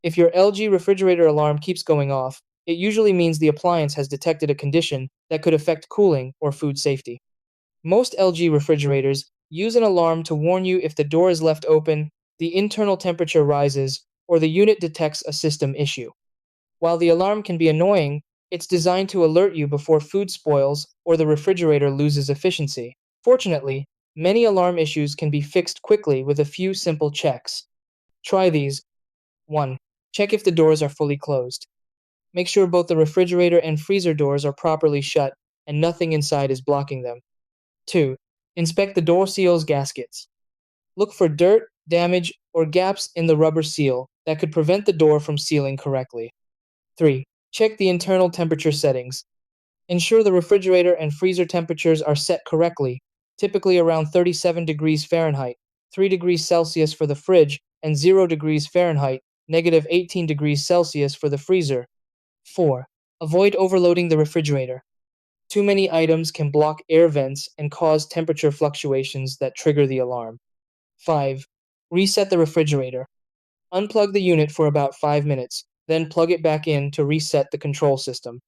If your LG refrigerator alarm keeps going off, it usually means the appliance has detected a condition that could affect cooling or food safety. Most LG refrigerators use an alarm to warn you if the door is left open, the internal temperature rises, or the unit detects a system issue. While the alarm can be annoying, it's designed to alert you before food spoils or the refrigerator loses efficiency. Fortunately, many alarm issues can be fixed quickly with a few simple checks. Try these. 1. Check if the doors are fully closed. Make sure both the refrigerator and freezer doors are properly shut and nothing inside is blocking them. 2. Inspect the door seal's gaskets. Look for dirt, damage, or gaps in the rubber seal that could prevent the door from sealing correctly. 3. Check the internal temperature settings. Ensure the refrigerator and freezer temperatures are set correctly, typically around 37 degrees Fahrenheit, 3 degrees Celsius for the fridge, and 0 degrees Fahrenheit, negative 18 degrees Celsius for the freezer. 4. Avoid overloading the refrigerator. Too many items can block air vents and cause temperature fluctuations that trigger the alarm. 5. Reset the refrigerator. Unplug the unit for about 5 minutes, then plug it back in to reset the control system.